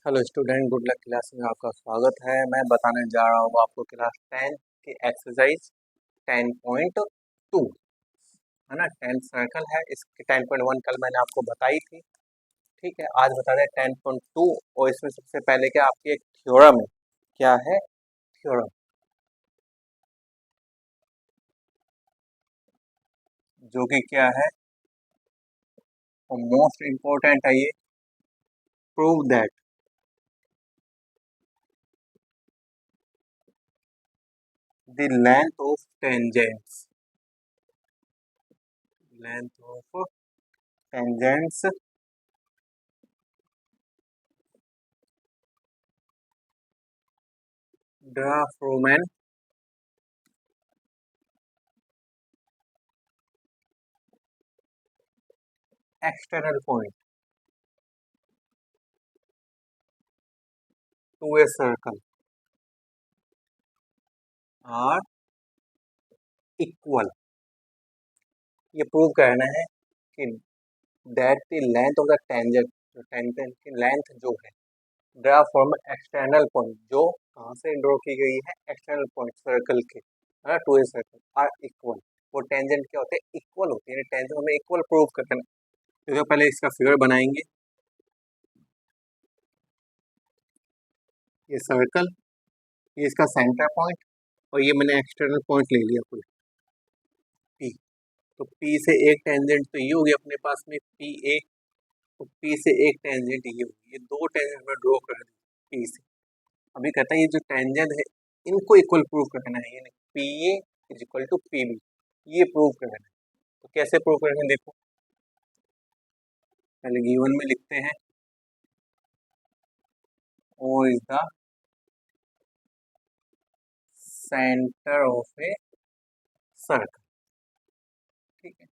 Hello student, good luck class में आपका स्वागत है। मैं बताने जा रहा हूँ आपको क्लास 10 की एक्सरसाइज 10.2 है ना। 10 सर्कल है, इसकी 10.1 कल मैंने आपको बताई थी। ठीक है, आज बता दें 10.2। और इसमें सबसे पहले क्या आपकी एक थ्योरम है। क्या है? थ्योरम, जो कि क्या है और मोस्ट इम्पोर्टेंट है ये। Prove that the length of tangents tangents draw from an external point to a circle are equal. ये प्रूव करना है कि that the length of the tangent, जो टेंजेंट की लेंथ जो है, ड्रा फ्रॉम एक्सटर्नल पॉइंट, जो कहाँ से ड्रॉ की गई है, एक्सटर्नल पॉइंट सर्कल के, है ना, to a circle are equal. वो टेंजेंट क्या होते हैं? इक्वल होती है। टेंजेंट हमें इक्वल प्रूव करना है। तो पहले इसका फिगर बनाएंगे। ये सर्कल, ये इसका सेंटर पॉइंट, और ये मैंने एक्सटर्नल पॉइंट ले लिया कोई पी। तो पी से एक टेंजेंट तो ये होगी अपने पास में पी ए, तो पी से एक टेंजेंट ये होगी। ये दो टेंजेंट में ड्रॉ कर दी पी से। अभी कहता है ये जो टेंजेंट है इनको इक्वल प्रूव करना है, यानी P A is equal to P B, ये प्रूव करना है। तो कैसे प्रूव करेंगे देखो, पहले गिवन में लिखते हैं O is the centre of a circle. ठीक है,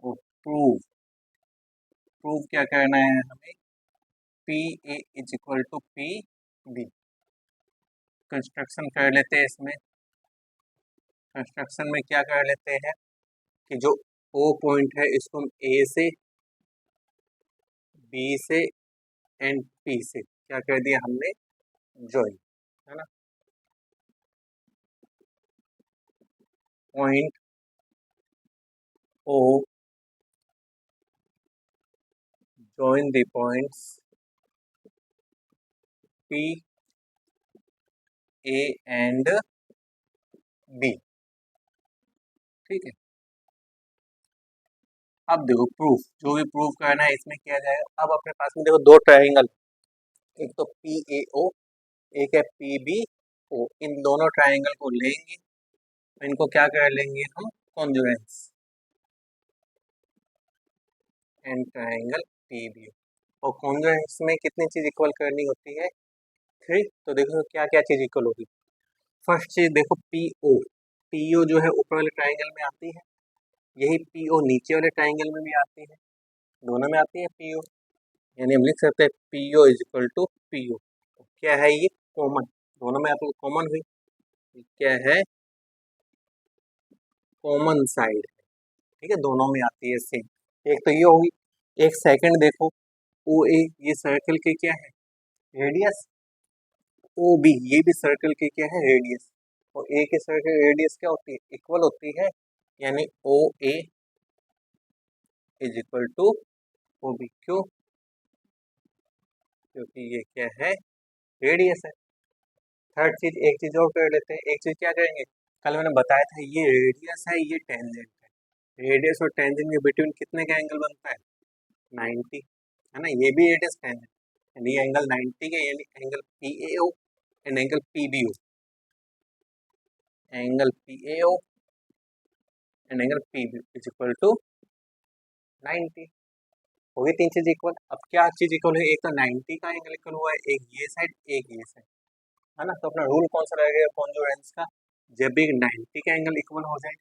और प्रूव, प्रूव क्या करना है हमें, P A is equal to P B. Construction कर लेते हैं इसमें। कंस्ट्रक्शन में क्या कर लेते हैं कि जो ओ पॉइंट है इसको हम ए से, बी से एंड पी से क्या कर दिया हमने, ज्वाइन, है ना। Point O join the points P, A and B। ठीक है, अब देखो प्रूफ, जो भी प्रूफ करना है इसमें किया जाएगा। अब अपने पास में देखो दो ट्रायंगल, एक तो पी ए ओ, एक है पी बी ओ। इन दोनों ट्रायंगल को लेंगे, इनको क्या कर लेंगे हम, congruence, and triangle P B O. और कॉन्जुगेंस में कितनी चीज इक्वल करनी होती है, थ्री। तो देखो क्या क्या चीज इक्वल होगी। फर्स्ट चीज देखो पी ओ, पी ओ जो है ऊपर वाले ट्रायंगल में आती है, यही पी ओ नीचे वाले ट्रायंगल में भी आती है, दोनों में आती है पी ओ। यानी हम लिख सकते हैं P O is equal to P O. क्या है ये, कॉमन, दोनों में आपको कॉमन हुई। क्या है, कॉमन साइड, ठीक है, दोनों में आती है सेम। एक तो ये होगी। एक सेकंड देखो, ओ ए ये सर्कल के क्या है, रेडियस। ओ बी ये भी सर्कल के क्या है, रेडियस। और ए के सर्कल रेडियस क्या होती है, इक्वल होती है। यानी O A is equal to O B. क्यों? क्योंकि ये क्या है, रेडियस है। थर्ड चीज, एक चीज और कर लेते हैं। एक चीज क्या करेंगे, कल मैंने बताया था ये रेडियस है, ये टेंजेंट है। रेडियस और टेंजेंट के बिटवीन कितने का एंगल बनता है, 90, है ना। ये भी रेडियस टेंजेंट, यानी ये एंगल 90 के, यानी angle P A O and angle P B O, angle P A O and angle P B is equal to 90। हो गई तीन चीज इक्वल। अब क्या चीज इक्वल है, एक तो 90 का एंगल इक्वल हुआ है, एक ये साइड एक ये साइड, है ना। तो अपना रूल कौन सा रहेगा कॉन्जुगेंस का, जब भी 90 का एंगल इक्वल हो जाए,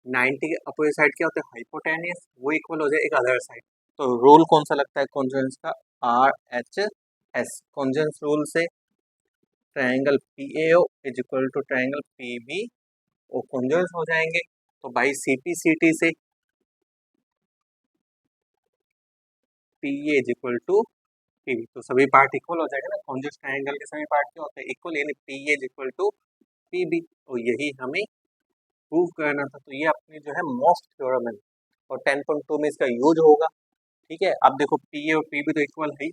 90 के अपोजिट साइड क्या होता है, हाइपोटेनियस, वो इक्वल हो जाए एक अदर साइड। तो रूल कौन सा लगता है कॉन्जुगेंस का, R H S. Congruence rule से triangle P A O is equal to triangle P B O congruence हो जाएंगे। तो by C P C T से P A is equal to P B, तो सभी पार्ट इक्वल हो जाएगा ना, कॉन्वेक्स ट्रायंगल के सभी पार्ट क्या होते हैं इक्वल, यानी P A equal to P B, तो यही हमें प्रूव करना था। तो ये अपनी जो है मोस्ट थ्योरम है और 10.2 में इसका यूज होगा। ठीक है, अब देखो पी ए और पी बी तो इक्वल है ही,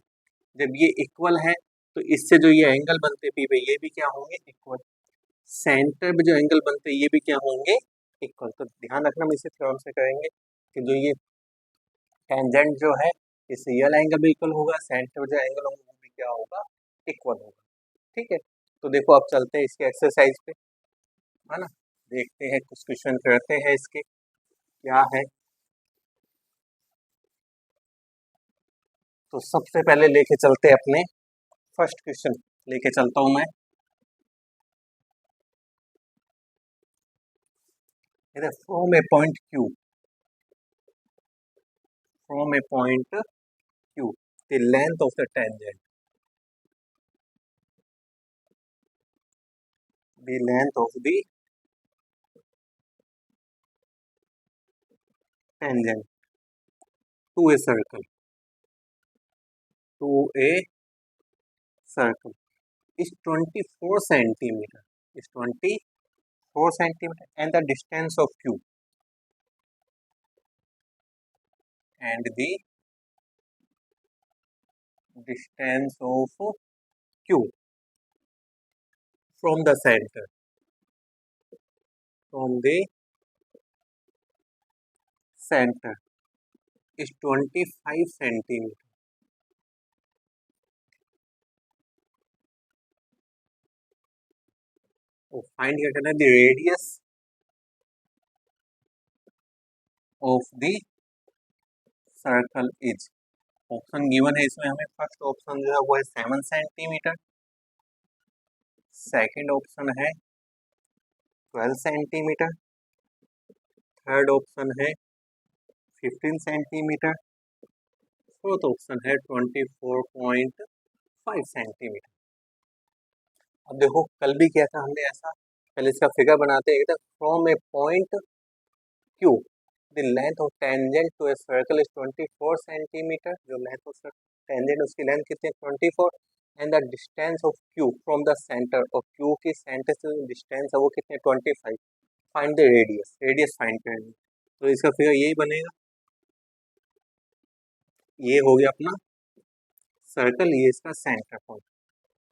जब ये इक्वल है तो इससे जो ये एंगल बनते हैं पी पे ये भी क्या होंगे इक्वल, सेंटर पे जो एंगल बनते हैं ये भी क्या होंगे इक्वल। तो ध्यान रखना हम इसे थ्योरम से करेंगे कि जो ये टेंजेंट जो है इससे ये एंगल भी इक्वल होगा, सेंटर पे जो एंगल होगा वो भी क्या होगा इक्वल होगा। ठीक है, तो देखो अब चलते हैं इसके एक्सरसाइज पे, है ना, देखते हैं कुछ क्वेश्चन करते हैं इसके क्या है। तो सबसे पहले लेके चलते हैं अपने फर्स्ट क्वेश्चन, लेके चलता हूं मैं इधर, from a point Q, from a point Q the length of the tangent, the length of the tangent to a circle, to a circle is 24 centimeter, is 24 centimeter, and the distance of q, and the distance of q from the center, from the center is 25 centimeter. तो find क्या करना है, the radius of the circle is, option given है इसमें हमें, first option जो है वो है 7 सेंटीमीटर, सेकंड ऑप्शन है 12 सेंटीमीटर, थर्ड ऑप्शन है 15 सेंटीमीटर, फोर्थ ऑप्शन है 24.5 सेंटीमीटर। अब देखो कल भी किया था हमने ऐसा, पहले इसका फिगर बनाते हैं, from a point Q the length of tangent to a circle is 24 centimetre, जो लेंथ ऑफ टेंजेंट उसकी लेंथ कितनी है 24, and the distance of Q from the centre, और क्यू की सेंटर से जो डिस्टेंस है वो कितने 25, find the radius, radius find करेंगे। तो इसका फिगर यही बनेगा, ये हो गया अपना सर्कल, ये इसका सेंटर पॉइंट,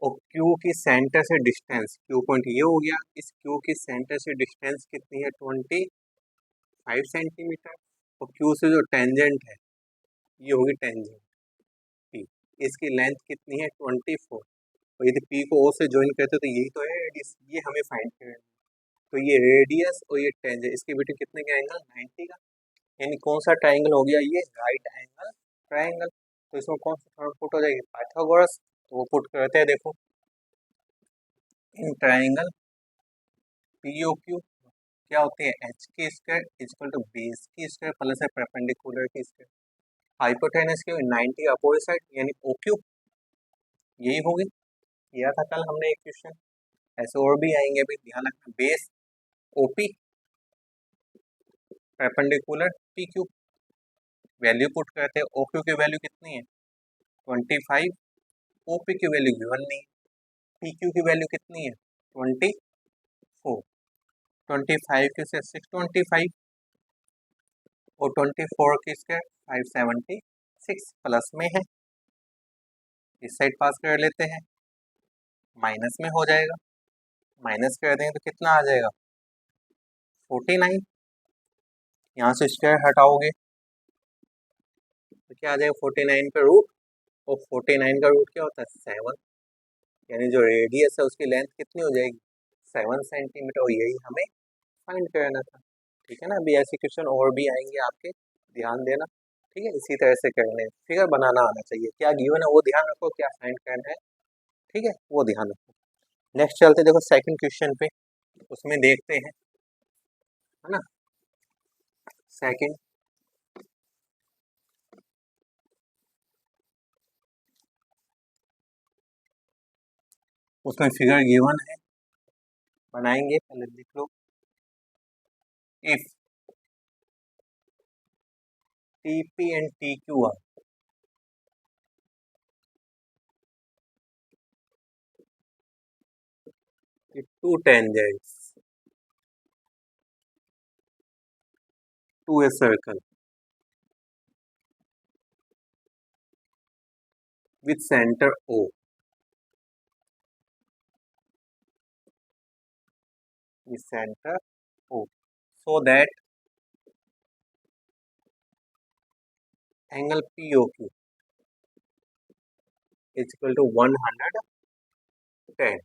और क्यू की सेंटर से डिस्टेंस, क्यू पॉइंट ये हो गया, इस क्यू की सेंटर से डिस्टेंस कितनी है 25 सेंटीमीटर, और क्यू से जो टेंजेंट है ये होगी टेंजेंट पी, इसकी लेंथ कितनी है 24, और यदि पी को ओ से ज्वाइन करते तो यही तो है रेडियस, ये हमें फाइंड करना है। तो ये रेडियस और ये टेंजेंट इसके बीच कितने का एंगल 90 का, यानी कौन सा ट्राइंगल हो गया ये राइट एंगल ट्राइंगल। तो इसमें कौन सा थर्ड पुट हो जाएगी पाइथागोरस, तो वो पुट करते हैं, देखो इन ट्राइंगल पीओक्यू क्या होते हैं एच की स्क्वायर इक्वल टू बेस की स्क्वायर प्लस है परपेंडिकुलर की स्क्वायर, हाइपोटेनस की 90 अपोजिट साइड यानी ओक्यू, यही होगी। किया था कल हमने एक क्वेश्चन, ऐसे और भी आएंगे, अभी ध्यान रखना, base OP perpendicular P Q, value put करते हैं, ओक्यू की वैल्यू कितनी है 25, ओपी की वैल्यू गिवन नहीं, पी क्यू की वैल्यू कितनी है 24, 25 के से 625 और 24 की स्क्वायर 576 प्लस में है, इस साइड पास कर लेते हैं, माइनस में हो जाएगा, माइनस कर देंगे तो कितना आ जाएगा 49, यहाँ से स्क्वायर हटाओगे तो क्या आ जाएगा 49 का रूट, और 49 का रूट क्या होता है 7, यानी जो रेडियस है उसकी लेंथ कितनी हो जाएगी 7 सेंटीमीटर, और यही हमें फाइंड करना था। ठीक है ना, अभी ऐसे क्वेश्चन और भी आएंगे आपके, ध्यान देना। ठीक है, इसी तरह से करने, फिगर बनाना आना चाहिए, क्या गिवन है वो ध्यान रखो, क्या फाइंड करना है, ठीक है वो ध्यान रखो। नेक्स्ट चलते देखो सेकंड क्वेश्चन पे, उसमें देखते हैं, है ना, सेकंड, उसमें फिगर गिवन है, बनाएंगे, पहले लिख लो, if T P and T Q R two tangents to a circle with center O. With center O. So that angle POQ is equal to 110.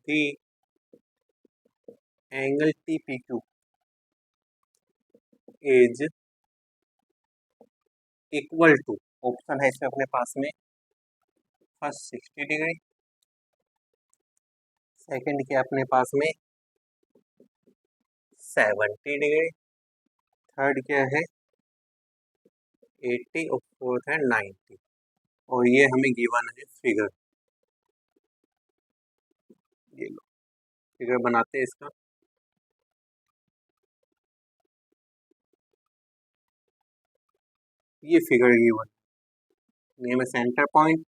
The angle TPQ is equal to, option है इसमें अपने पास में, first 60 degree, second क्या अपने पास में 70 degree, third क्या है 80 और फोर्थ है 90। और ये हमें गिवन है फिगर, ये लो फिगर बनाते हैं इसका। ये फिगर गिवन, नेम है centre point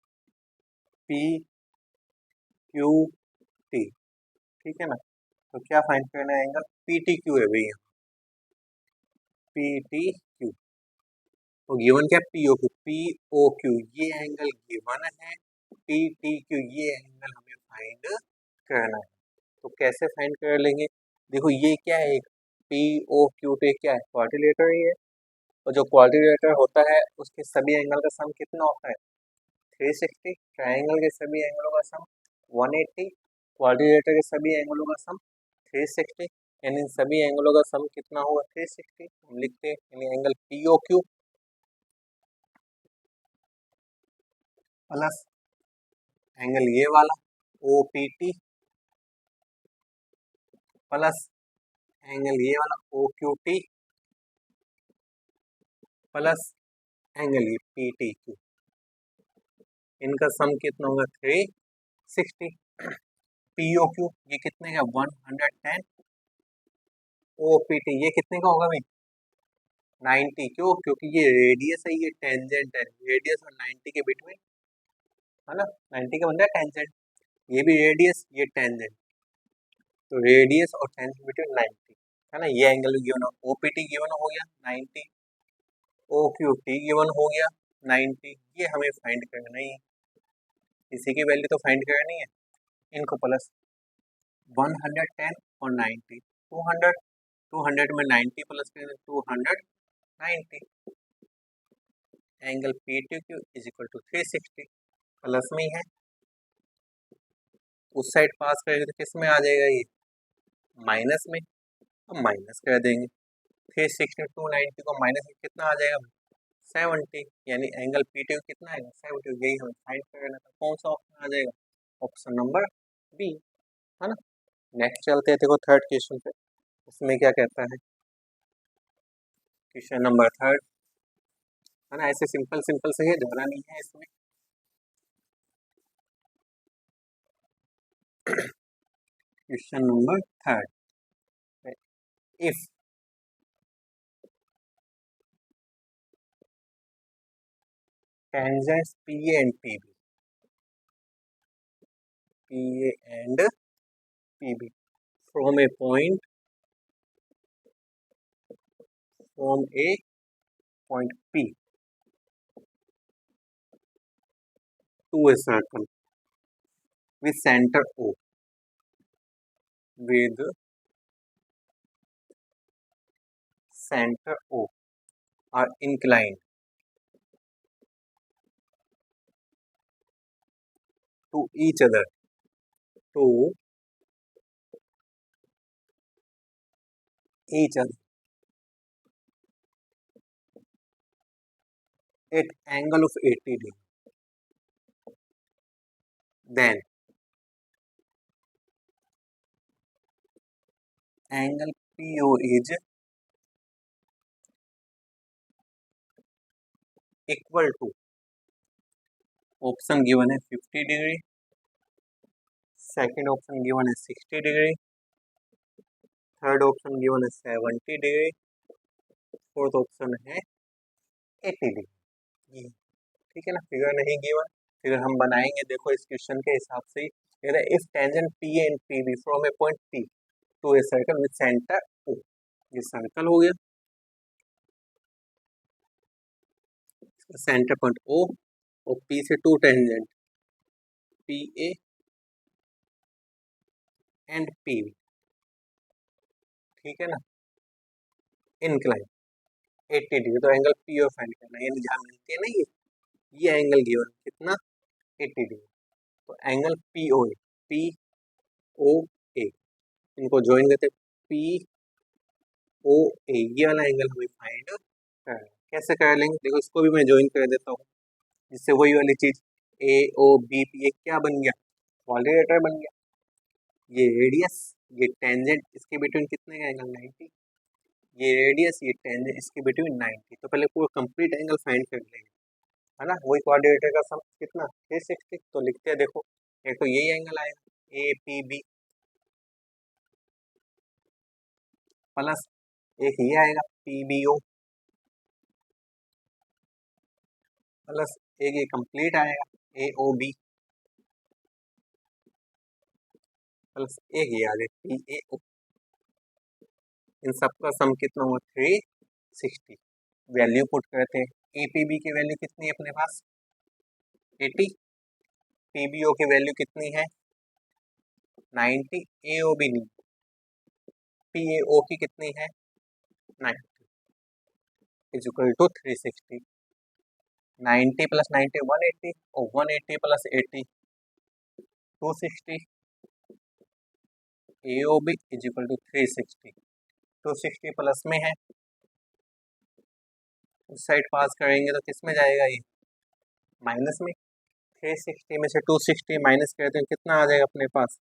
P Q T, ठीक है ना। तो क्या फाइंड करना है, एंगल पी टी क्यू है भैया, पी टी क्यू। तो गिवन क्या P O Q, P O Q ये एंगल गिवन है, पी टी क्यू ये एंगल हमें फाइंड करना है। तो कैसे फाइंड कर लेंगे, देखो ये क्या है, एक पी ओ क्यू टी क्या है, क्वाड्रिलेटरल ही है। और जो क्वाड्रिलेटरल होता है उसके सभी एंगल का सम कितना होता है 360, ट्राइंगल के सभी एंगलों का सम 180, क्वाड्रिलेटरल के सभी एंगलों का सम 360, यानी इन सभी एंगलों का सम कितना होगा 360। हम लिखते हैं यानी angle P O Q plus angle ये वाला O P T plus angle ये वाला O Q T plus angle ये पी टी क्यू, इनका सम कितना होगा 360। पी ओ क्यू ये कितने का 110, ओ पी टी ये कितने का होगा भाई 90, क्यों, क्योंकि ये रेडियस है, ये टेंजेंट है, रेडियस और 90 के बिटवीन है ना, 90 का बनता है टेंजेंट, ये भी रेडियस ये टेंजेंट, तो रेडियस और टेंजेंट बिटवीन 90 है ना। ये angle given O P T given हो गया 90, ओ क्यू टी गिवन हो गया 90, ये हमें फाइंड करना ही है, इसी की वैल्यू तो फाइंड करनी है। इनको प्लस 110 और 90, 200, 200 में 90 प्लस करें 290, angle P T Q is equal to 360, plus में ही है, उस साइड पास करेंगे तो किस में आ जाएगा ये माइनस में, हम माइनस कर देंगे, 360 290 को माइनस में कितना आ जाएगा 70, यानी एंगल पी टी कितना आएगा 70, यही हमें फाइंड करना था। कौन सा ऑप्शन आ जाएगा, ऑप्शन नंबर बी, है ना। नेक्स्ट चलते हैं, देखो थर्ड क्वेश्चन पे, उसमें क्या कहता है, क्वेश्चन नंबर थर्ड है ना, ऐसे सिंपल सिंपल से है, ज़्यादा नहीं है इसमें। Question number third, if tangents PA and PB, PA and PB from a point P to a circle with center O, with center O are inclined to each other, to each other at angle of 80 degree, then angle PO is equal to, option given है 50 degree, second option given है 60 degree, third option given है 70 degree, fourth option है 80 degree, ठीक है ना। Figure नहीं given, figure हम बनाएंगे, देखो इस क्वेश्चन के हिसाब से if tangent P and P B from a point P to a circle with centre O, ये सर्कल हो गया, सेंटर पॉइंट ओ और पी से two tangent P A and P B, ठीक है ना, इनक्लाइन 80 डिग्री, तो एंगल पी ओ फाइंड करना है, यानी जहाँ मिलती है ना ये एंगल गिवन कितना 80 डिग्री, तो एंगल पी ओ ए, पी ओ ए, इनको ज्वाइन करते पी ओ ए, ये वाला एंगल हमें फाइंड करना है। कैसे कर लेंगे, देखो इसको भी मैं ज्वाइन कर देता हूँ, जिससे वही वाली चीज ए ओ बी पी, ये क्या बन गया, क्वाड्रिलेटरल बन गया, ये रेडियस ये टेंजेंट इसके बिटवीन कितने का एंगल 90, ये रेडियस ये टेंजेंट इसके बिटवीन 90, तो पहले पूरा कंप्लीट एंगल फाइंड कर लेंगे, है ना, वही क्वाड्रिलेटरल का सम कितना 360, तो लिखते हैं, देखो एक तो यही एंगल आएगा ए पी बी प्लस एक ये आएगा पी बी ओ प्लस एक ये कंप्लीट आएगा ए ओ बी प्लस एक ये आ गया पी ए ओ, इन सबका सम कितना हुआ 360, वैल्यू पुट करते हैं, ए पी बी की वैल्यू कितनी है अपने पास 80, पी बी ओ की वैल्यू कितनी है 90, ए ओ बी नहीं, पी ए ओ की कितनी है 90 इज इक्वल टू 360, 90 प्लस 90 180 और 180 plus 80 260, A O B is equal to 360, 260 plus में है, उस साइड पास करेंगे तो किस में जाएगा ये माइनस में, 360 में से 260 माइनस करते हैं कितना आ जाएगा अपने पास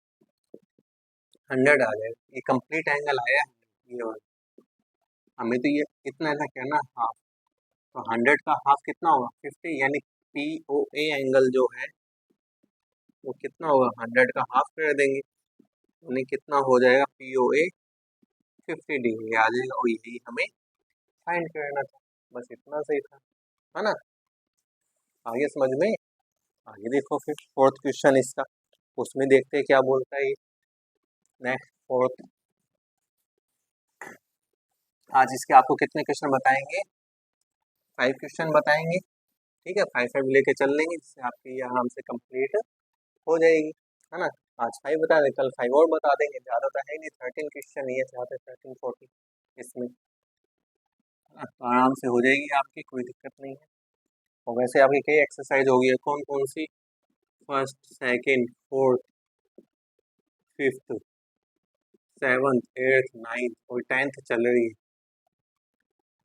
100 आ जाएगा, ये कंप्लीट एंगल आया है ये वाला, हमें तो ये इतना ऐसा कहना हाफ, तो 100 का हाफ कितना होगा 50, यानी पी ओ ए एंगल जो है वो कितना होगा 100 का हाफ कर देंगे, यानी कितना हो जाएगा पी ओ ए 50 डिग्री आ जाएगा, और यही हमें फाइंड करना था, बस इतना सही था, है ना, आगे समझ में, आगे देखो फिर फोर्थ क्वेश्चन इसका, उसमें देखते हैं क्या बोलता है ये, नेक्स्ट फोर्थ, आज इसके आपको कितने क्वेश्चन बताएंगे 5 क्वेश्चन बताएंगे, ठीक है 5 लेके चल लेंगे, जिससे आपकी ये आराम से कंप्लीट हो जाएगी, है ना, आज 5 बता दें कल 5 और बता देंगे, ज़्यादा तो है नहीं 13 क्वेश्चन ही है, चाहते 13-14 इसमें, है ना? तो आराम से हो जाएगी आपकी, कोई दिक्कत नहीं है, और वैसे आपकी कई एक्सरसाइज होगी है, कौन कौन सी, first second fourth fifth seventh eighth ninth और 10th चल रही है,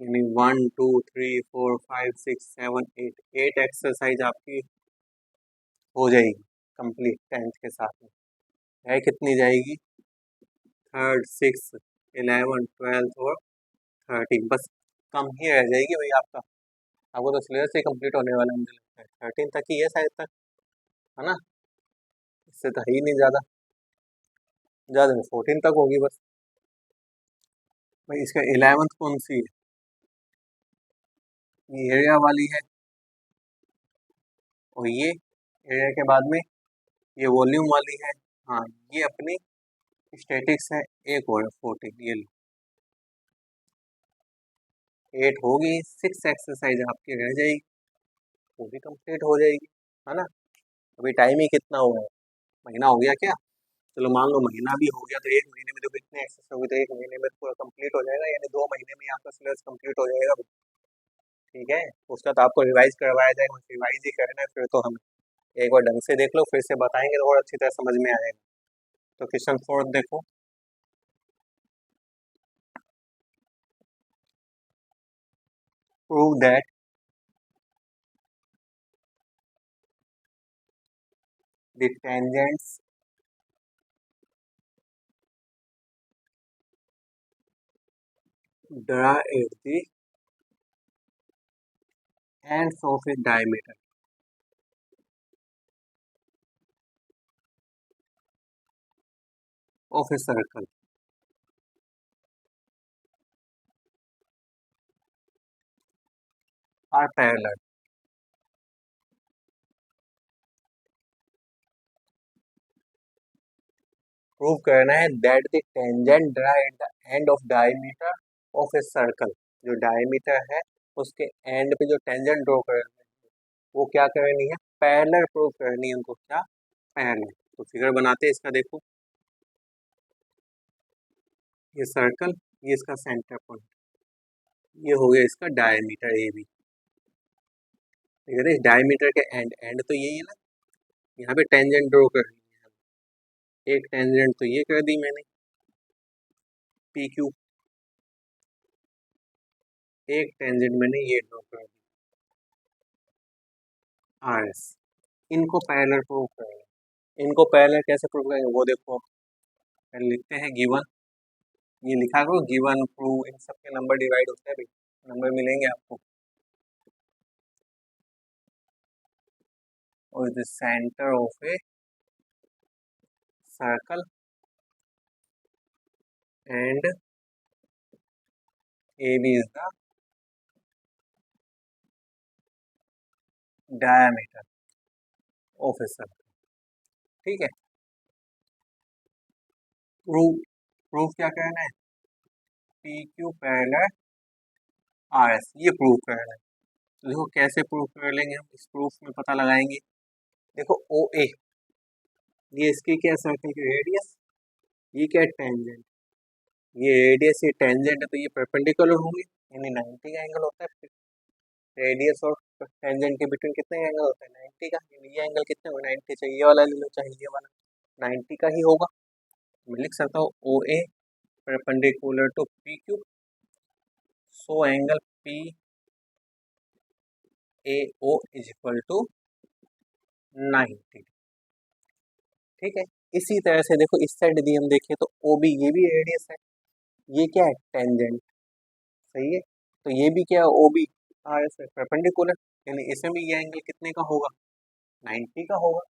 यानी 1 2 3 4 5 6 7 8 एक्सरसाइज आपकी हो जाएगी कंप्लीट 10th के साथ में, है कितनी जाएगी 3rd 6th 11th 12th और 13, बस कम ही रह जाएगी भाई आपका, आपको तो सिलेबस ही कंप्लीट होने वाला है, मुझे लगता है 13 तक ही है शायद तक, है ना, इससे तो है ही नहीं ज़्यादा, ज़्यादा नहीं 14 तक होगी बस, भाई इसका 11th कौन सी है, ये एरिया वाली है, और ये एरिया के बाद में ये वॉल्यूम वाली है, हाँ ये अपनी स्टैटिक्स है, एक और 14, ये लो 8 होगी, 6 एक्सरसाइज आपकी रह जाएगी, वो भी कंप्लीट हो जाएगी, है ना, अभी टाइम ही कितना हुआ है, महीना हो गया क्या, चलो मान लो महीना भी हो गया, तो 1 महीने में देखो कितने एक्सरसाइज होगी, तो 1 महीने में पूरा कंप्लीट हो जाएगा, यानी 2 महीने में आपका सिलेबस कंप्लीट हो जाएगा, ठीक है, उसका तो आपको रिवाइज करवाया जाएगा, रिवाइज ही करना है, फिर तो हम एक बार ढंग से देख लो, फिर से बताएंगे तो और अच्छी तरह समझ में आएगा, तो क्वेश्चन 4 देखो, prove that the tangents draw at the ends of a diameter of a circle are parallel. Prove करना है that the tangent draw at the end of diameter of a circle, जो डायमीटर है उसके and पे जो tangent draw करना है वो क्या करनी है, पैरेलल प्रूव करनी है उनको, क्या पैरेलल। तो फिगर बनाते हैं इसका, देखो ये सर्कल, ये इसका सेंटर पॉइंट, ये हो गया इसका डायमीटर ए बी। ठीक है, इस डायमीटर के एंड, एंड तो यही है ना, यहाँ पे टेंजेंट ड्रॉ करनी है। एक टेंजेंट तो ये कर दी मैंने पी क्यू, एक टेंजेंट मैंने ये ड्रॉ कर दी आर एस। इनको पैरेलल प्रूव करेंगे, इनको पैरेलल कैसे प्रूव करेंगे वो देखो, पहले लिखते हैं गिवन, ये लिखा करो गिवन प्रूव, इन सबके नंबर डिवाइड होते हैं भाई, नंबर मिलेंगे आपको। और the centre of a circle and A B is the diameter of a circle. ठीक है, प्रूफ, प्रूफ क्या करना है, P Q parallel R S, ये प्रूफ करना है। तो देखो कैसे प्रूफ कर लेंगे हम, इस प्रूफ में पता लगाएंगे। देखो ओ ए, ये इसकी क्या सर्कल की रेडियस, ये क्या टेंजेंट, ये रेडियस ये टेंजेंट है तो ये परपेंडिकुलर होंगे, यानी 90 का एंगल होता है। रेडियस और टेंजेंट के बिटवीन कितने एंगल होते हैं, 90 का, यानी ये एंगल कितने होगा 90, चाहिए ये वाला ले लो चाहे ये वाला, 90 का ही होगा। मैं लिख सकता हूँ O A perpendicular to P Q, so angle P A O is equal to 90। ठीक है, इसी तरह से देखो इस साइड यदि हम देखें तो ओ बी, ये भी रेडियस है, ये क्या है टेंजेंट, सही है। तो ये भी क्या है O B R S perpendicular, यानी इसमें भी ये एंगल कितने का होगा 90 का होगा।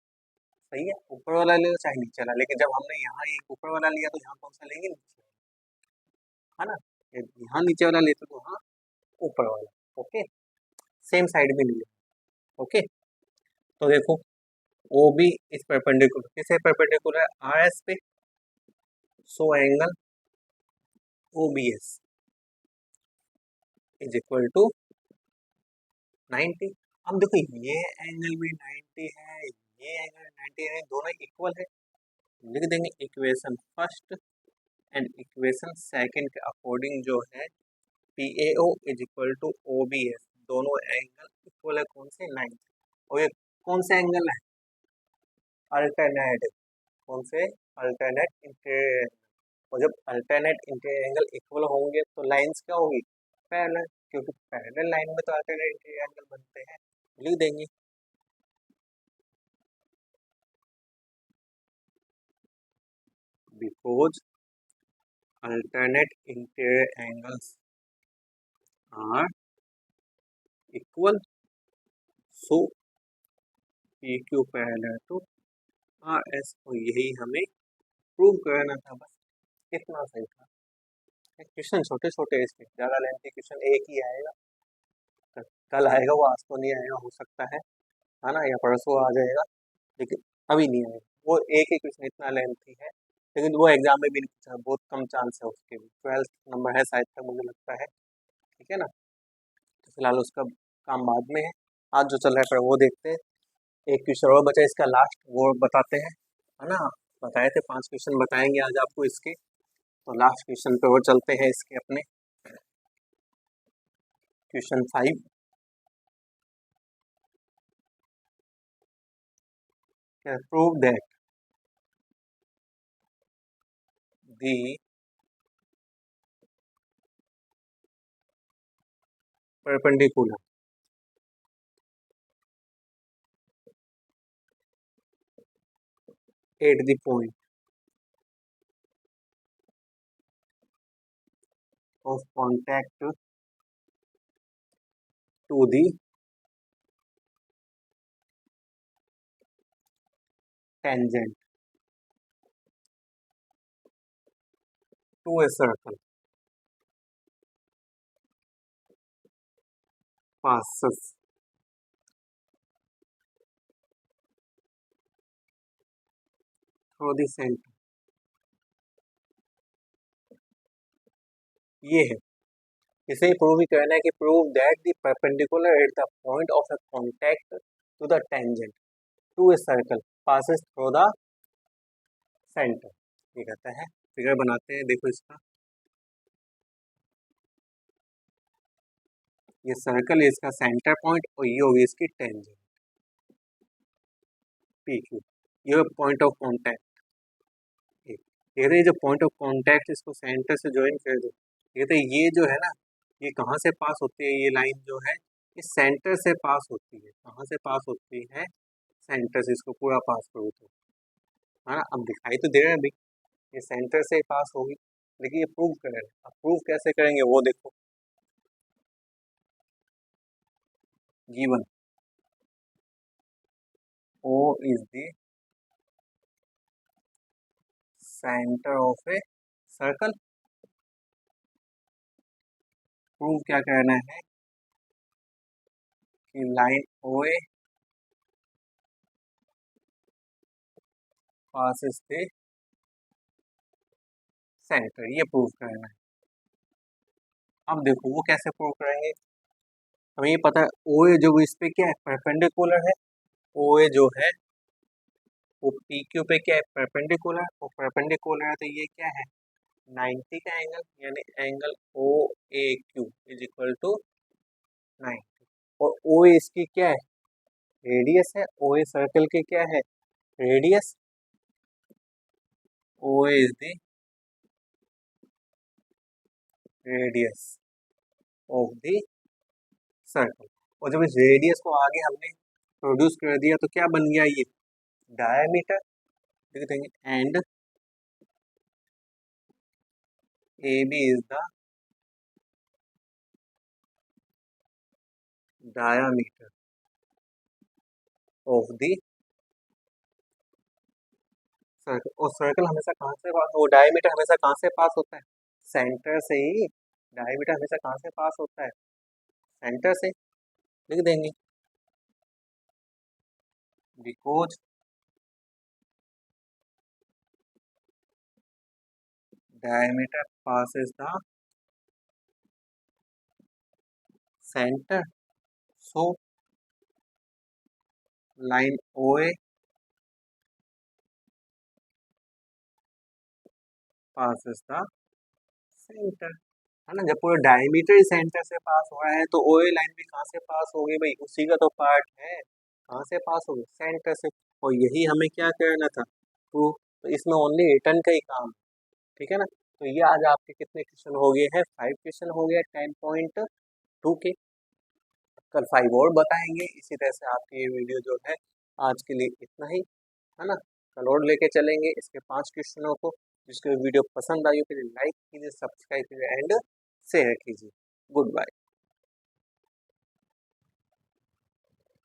सही है, ऊपर वाला ले लो चाहे नीचे वाला, लेकिन जब हमने यहाँ एक ऊपर वाला लिया तो यहाँ कौन सा लेंगे, नीचे, है ना, यहाँ नीचे वाला लेते तो हाँ ऊपर वाला। ओके, सेम साइड भी लिया। ओके, तो देखो ओ बी इस परपेंडिकुलर, किसे परपेंडिकुलर आर एस पे, so angle O B S is equal to 90। अब देखो ये एंगल भी 90 है, ये एंगल 90 है, दोनों इक्वल है। लिख देंगे equation first and equation second के अकॉर्डिंग जो है P A O is equal to O B S, दोनों एंगल इक्वल है कौन से 90। और ये कौन से एंगल है, अल्टरनेट, कौन से अल्टरनेट इंटीरियर। और जब अल्टरनेट इंटीरियर एंगल इक्वल होंगे तो लाइंस क्या होगी, पैरेलल, क्योंकि पैरेलल लाइन में तो अल्टरनेट इंटीरियर एंगल बनते हैं। लिख देंगे because alternate interior angles are equal, so PQ parallel to RS। और यही हमें प्रूव करना था, बस कितना सही था। क्वेश्चन छोटे छोटे हैं, इसके ज़्यादा लेंथी क्वेश्चन एक ही आएगा, कल आएगा वो, आज तो नहीं आएगा, हो सकता है ना, या परसों आ जाएगा, लेकिन अभी नहीं आएगा। वो एक ही क्वेश्चन इतना लेंथी है, लेकिन वो एग्जाम में भी नहीं पूछा, बहुत कम चांस है उसके भी, 12th नंबर है शायद तक मुझे लगता है। ठीक है ना, तो फिलहाल उसका काम बाद में है, आज जो चल रहा है वो देखते हैं। एक क्वेश्चन और बचा इसका लास्ट, वो बताते हैं, है ना, बताए थे 5 क्वेश्चन बताएंगे आज आपको इसके, तो लास्ट क्वेश्चन पे और चलते हैं इसके अपने। Question 5, prove that the perpendicular at the point of contact to the tangent to a circle passes through the center ये है, इसे ही प्रूव ही करना है कि prove that the perpendicular at the point of a contact to the tangent to a circle passes through the centre. ये कहता है, figure बनाते हैं, देखो इसका, ये सर्कल है इसका सेंटर पॉइंट और ये होगी इसकी टेंजेंट पी क्यू, ये पॉइंट ऑफ कॉन्टैक्ट। ये जो पॉइंट ऑफ कॉन्टैक्ट इसको सेंटर से ज्वाइन कर दो, ये जो है ना, ये कहाँ से पास होती है, ये लाइन जो है ये सेंटर से पास होती है। कहाँ से पास होती है? सेंटर से। इसको पूरा पास करो तो, है ना, अब दिखाई तो दे रहा है भाई ये सेंटर से पास होगी, लेकिन ये प्रूव करें, अब प्रूव कैसे करेंगे वो देखो। Given O is the center of a circle, prove क्या करना है कि line OA passes the centre, ये प्रूव करना है। अब देखो वो कैसे प्रूव करेंगे, हमें ये पता है OA जो इस पे क्या है, परपेंडिकुलर है। OA जो है वो PQ पे क्या है, परपेंडिकुलर, और परपेंडिकुलर है तो ये क्या है, 90 का एंगल, यानी angle OAQ is equal to 90। और OA इसकी क्या है, रेडियस है। OA सर्कल के क्या है, radius. OA is the radius of the circle. और जब इस रेडियस को आगे हमने प्रोड्यूस कर दिया तो क्या बन गया, ये डायमीटर लिख देंगे, and AB is the diameter of the circle. और सर्कल हमेशा कहाँ से पास, वो डायमीटर हमेशा कहाँ से पास होता है, सेंटर से ही। डायमीटर हमेशा कहाँ से पास होता है, सेंटर से। लिख देंगे because diameter passes the center, so line OA passes the center, है ना। जब पूरा डायमीटर ही सेंटर से पास हो रहा है तो OA लाइन भी कहाँ से पास होगी भाई, उसी का तो पार्ट है। कहाँ से पास होगी, सेंटर से। और यही हमें क्या करना था, प्रूफ। तो इसमें ओनली रिटर्न का ही काम, ठीक है ना। तो ये आज आपके कितने क्वेश्चन हो गए हैं, 5 क्वेश्चन हो गया 10.2 के। कल 5 और बताएंगे। इसी तरह से आपकी ये वीडियो जो है आज के लिए इतना ही, है ना। कल और लेके चलेंगे इसके 5 क्वेश्चनों को। जिसको वीडियो पसंद आई हो फिर लाइक कीजिए, सब्सक्राइब कीजिए एंड शेयर कीजिए। Good bye.